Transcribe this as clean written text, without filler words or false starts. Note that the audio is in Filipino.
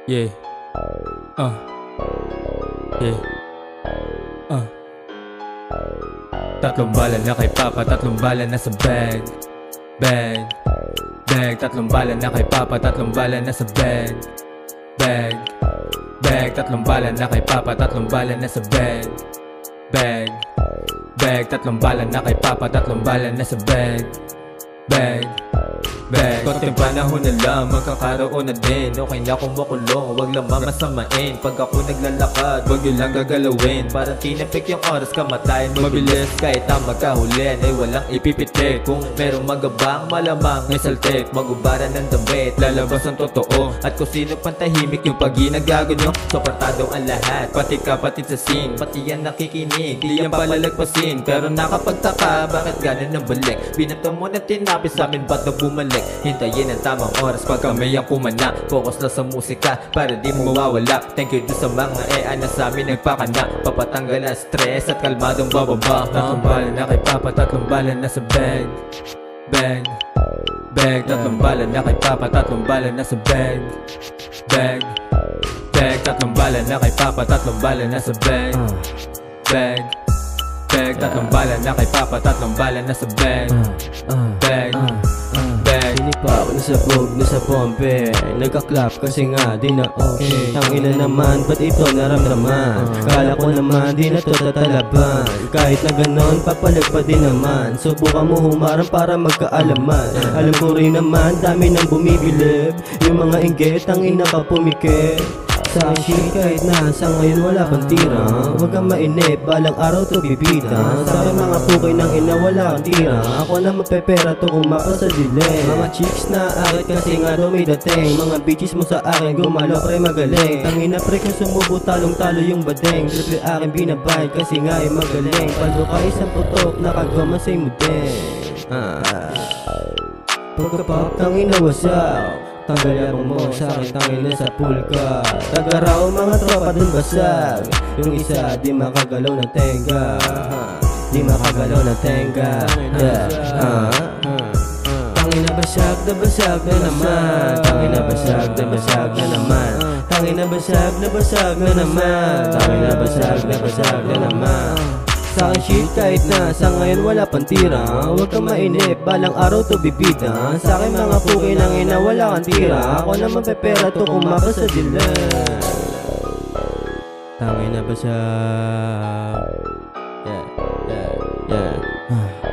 Yeah. Yeah. Tatlong bala na kay Papa, tatlong bala na sa bag. Bag. Tatlong bala na kay Papa, tatlong bala na sa bag. Bag. Tatlong bala na kay Papa, tatlong bala na sa bag. Bag. Tatlong bala na kay Papa, tatlong bala na sa bag. Bag. Konting panahon na lang, magkakaroon na din. Okay na kung makulong, wag lang mamasamain. Pag ako naglalakad, wag yun lang gagalawin. Parang tinapik yung oras, kamatayan mabilis. Kahit ang magkahulin ay walang ipipitik. Kung merong magabang, malamang may saltik. Magubaran ng damit, lalabas ang totoo. At kung sino pantahimik yung pag-ginagago nyo, soportado ang lahat, pati kapatid sa scene. Pati yan nakikinig, di yan palalagpasin. Pero nakapagtaka, bakit ganun ang balik? Binato mo na tinapis sa amin, ba't na bumalik? Hintayin ang tamang oras pag kami ang kumana. Focus na sa musika para di mo mawawala. Thank you dun sa mga na sa amin nagpakana. Papatanggal ang stress at kalmadong bababa. Tatlong bala na kay Papa, tatlong bala na sa bag. Bag. Tatlong bala na kay Papa, tatlong bala na sa bag. Bag. Tatlong bala na kay Papa, tatlong bala na sa bag. Bag. Tatlong bala na kay Papa, tatlong bala na sa bag. Bag. Pinipaw na sa bog na sa pompe, nagka-clap kasi nga di na okay. Ang ina naman, ba't ito naramdaman? Kala ko naman di na to tatalaban. Kahit na ganon, papalag pa din naman. Subukan mo humarang para magkaalaman. Alam ko rin naman, dami nang bumibilib. Yung mga inggit, ang ina pa pumikit sa akin kahit na sa ngayon wala pang tira. Huwag kang mainip, balang araw to bibita. Sa akin mga pukay ng ina wala kang tira. Ako na mapepera to kumapa sa dilim. Mga chicks na akit kasi nga dumidating. Mga bitches mo sa akin gumalo pre magaling. Tangina pre kung sumubo talong talo yung badeng. Triple akin binabayad kasi nga ay magaling. Palo ka isang putok nakagamasay mo din. Pagkapap tangina wasak, tanggal yabang mo sa'kin, tangina sa pool ka. Tagaraw mga tropa dun basag. Yung isa di makagalaw ng tenga. Di makagalaw ng tenga. Tangina basag na naman. Tangina basag na naman. Tangina basag na naman. Tangina basag na naman. Sa akin shit kahit na sa ngayon wala pang tira. Huwag kang mainip, balang araw to bibida. Sa akin mga puki ng ina wala kang tira. Ako naman pepera to kumapa sa dilan. Tangina basag. Yeah.